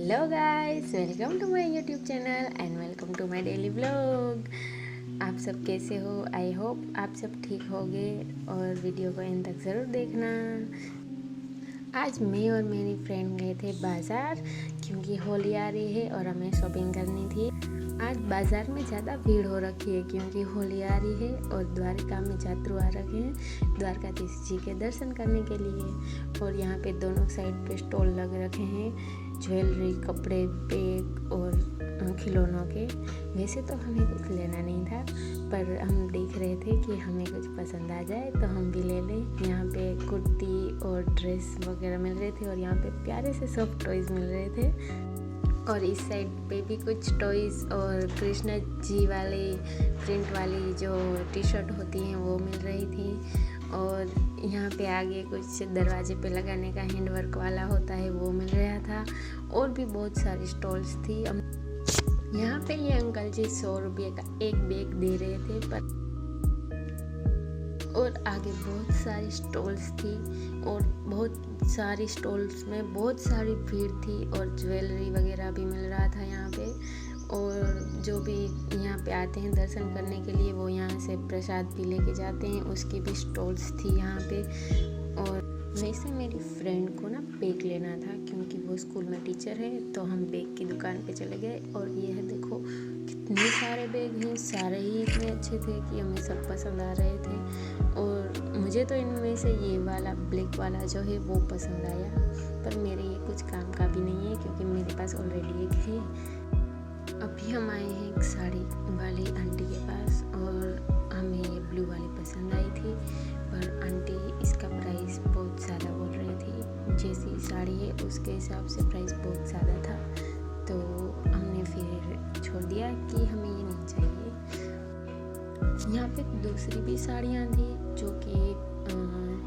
Hello guys, welcome to my YouTube channel and welcome to my daily vlog. आप सब कैसे हो? I hope आप सब ठीक होगे और वीडियो को एंड तक ज़रूर देखना। आज मैं और मेरी फ्रेंड गए थे बाज़ार क्योंकि होली आ रही है और हमें शॉपिंग करनी थी। आज बाज़ार में ज़्यादा भीड़ हो रखी है क्योंकि होली आ रही है और द्वारिका में जातरू आ रखे हैं द्वारकाधीश जी के दर्शन करने के लिए। और यहाँ पे दोनों साइड पे स्टॉल लग रखे हैं, ज्वेलरी, कपड़े, बैग और खिलौनों के। वैसे तो हमें कुछ लेना नहीं था, पर हम देख रहे थे कि हमें कुछ पसंद आ जाए तो हम भी ले लें। यहाँ पे कुर्ती और ड्रेस वगैरह मिल रहे थे और यहाँ पे प्यारे से सॉफ्ट टॉयज़ मिल रहे थे। और इस साइड पे भी कुछ टॉयज़ और कृष्ण जी वाले प्रिंट वाली जो टी शर्ट होती हैं वो मिल रही थी। और यहाँ पे आगे कुछ दरवाजे पे लगाने का हैंडवर्क वाला होता है वो मिल रहा था। और भी बहुत सारी स्टॉल्स थी। यहाँ पे ये अंकल जी 100 रुपये का एक बैग दे रहे थे, पर और आगे बहुत सारी स्टॉल्स थी और बहुत सारी स्टॉल्स में बहुत सारी भीड़ थी और ज्वेलरी वगैरह भी मिल रहा था यहाँ पे। और जो भी यहाँ पे आते हैं दर्शन करने के लिए वो यहाँ से प्रसाद भी लेके जाते हैं, उसकी भी स्टॉल्स थी यहाँ पे। और वैसे मेरी फ्रेंड को ना बैग लेना था क्योंकि वो स्कूल में टीचर है, तो हम बैग की दुकान पे चले गए। और ये है, देखो कितने सारे बैग हैं, सारे ही इतने अच्छे थे कि हमें सब पसंद आ रहे थे। और मुझे तो इनमें से ये वाला ब्लैक वाला जो है वो पसंद आया, पर मेरे ये कुछ काम का भी नहीं है क्योंकि मेरे पास ऑलरेडी एक है। अभी हम आए हैं एक साड़ी वाली आंटी के पास और हमें ये ब्लू वाली पसंद आई थी, पर आंटी इसका प्राइस बहुत ज़्यादा बोल रही थी। जैसी साड़ी है उसके हिसाब से प्राइस बहुत ज़्यादा था, तो हमने फिर छोड़ दिया कि हमें ये नहीं चाहिए। यहाँ पे दूसरी भी साड़ियाँ थी जो कि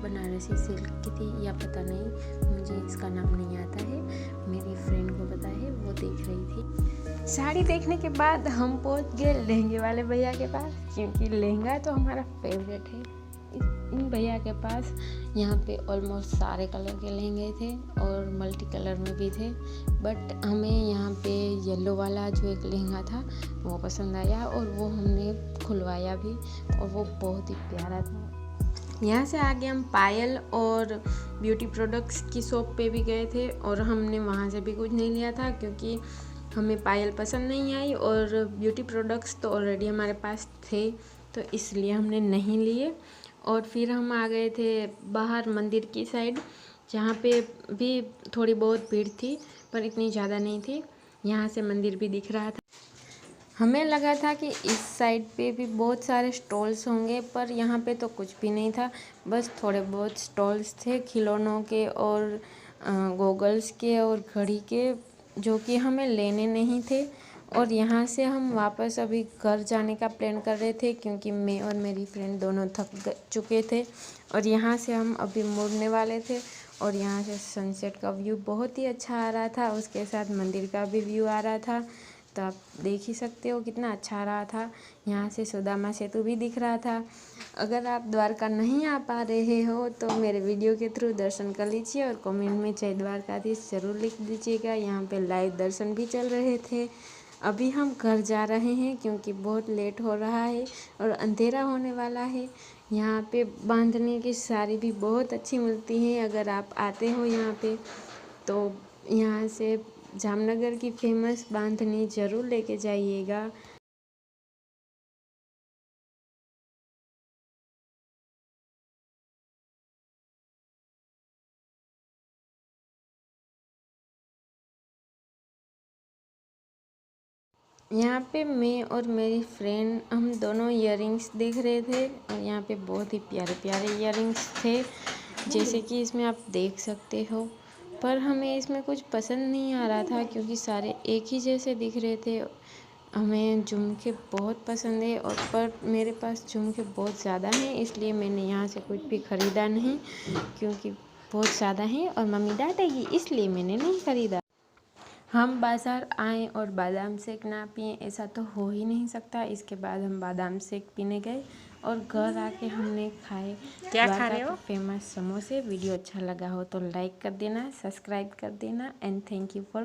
बनारसी सिल्क की थी या पता नहीं, मुझे इसका नाम नहीं आता है, मेरी फ्रेंड को पता है, वो देख रही थी। साड़ी देखने के बाद हम पहुँच गए लहंगे वाले भैया के पास क्योंकि लहंगा तो हमारा फेवरेट है। इन भैया के पास यहाँ पे ऑलमोस्ट सारे कलर के लहंगे थे और मल्टी कलर में भी थे, बट हमें यहाँ पे येलो वाला जो एक लहंगा था वो पसंद आया और वो हमने खुलवाया भी और वो बहुत ही प्यारा था। यहाँ से आगे हम पायल और ब्यूटी प्रोडक्ट्स की शॉप पे भी गए थे और हमने वहाँ से भी कुछ नहीं लिया था क्योंकि हमें पायल पसंद नहीं आई और ब्यूटी प्रोडक्ट्स तो ऑलरेडी हमारे पास थे, तो इसलिए हमने नहीं लिए। और फिर हम आ गए थे बाहर मंदिर की साइड, जहाँ पे भी थोड़ी बहुत भीड़ थी पर इतनी ज़्यादा नहीं थी। यहाँ से मंदिर भी दिख रहा था। हमें लगा था कि इस साइड पे भी बहुत सारे स्टॉल्स होंगे, पर यहाँ पे तो कुछ भी नहीं था, बस थोड़े बहुत स्टॉल्स थे खिलौनों के और गॉगल्स के और घड़ी के, जो कि हमें लेने नहीं थे। और यहाँ से हम वापस अभी घर जाने का प्लान कर रहे थे क्योंकि मैं और मेरी फ्रेंड दोनों थक चुके थे और यहाँ से हम अभी मुड़ने वाले थे। और यहाँ से सनसेट का व्यू बहुत ही अच्छा आ रहा था, उसके साथ मंदिर का भी व्यू आ रहा था, तो आप देख ही सकते हो कितना अच्छा आ रहा था। यहाँ से सुदामा सेतु भी दिख रहा था। अगर आप द्वारका नहीं आ पा रहे हो तो मेरे वीडियो के थ्रू दर्शन कर लीजिए और कमेंट में जय द्वारकाधीश ज़रूर लिख दीजिएगा। यहाँ पे लाइव दर्शन भी चल रहे थे। अभी हम घर जा रहे हैं क्योंकि बहुत लेट हो रहा है और अंधेरा होने वाला है। यहाँ पे बांधने की साड़ी भी बहुत अच्छी मिलती हैं, अगर आप आते हो यहाँ पे तो यहाँ से जामनगर की फेमस बांधनी ज़रूर लेके जाइएगा। यहाँ पे मैं और मेरी फ्रेंड हम दोनों इयररिंग्स देख रहे थे और यहाँ पे बहुत ही प्यारे प्यारे इयररिंग्स थे, जैसे कि इसमें आप देख सकते हो। पर हमें इसमें कुछ पसंद नहीं आ रहा था क्योंकि सारे एक ही जैसे दिख रहे थे। हमें झुमके बहुत पसंद है और पर मेरे पास झुमके बहुत ज़्यादा हैं, इसलिए मैंने यहाँ से कुछ भी ख़रीदा नहीं क्योंकि बहुत ज़्यादा हैं और मम्मी डांटेगी, इसलिए मैंने नहीं ख़रीदा। हम बाज़ार आए और बादाम शेक ना पिए ऐसा तो हो ही नहीं सकता। इसके बाद हम बादाम शेक पीने गए और घर आके हमने खाए क्या खा रहे हो? फेमस समोसे। वीडियो अच्छा लगा हो तो लाइक कर देना, सब्सक्राइब कर देना एंड थैंक यू फॉर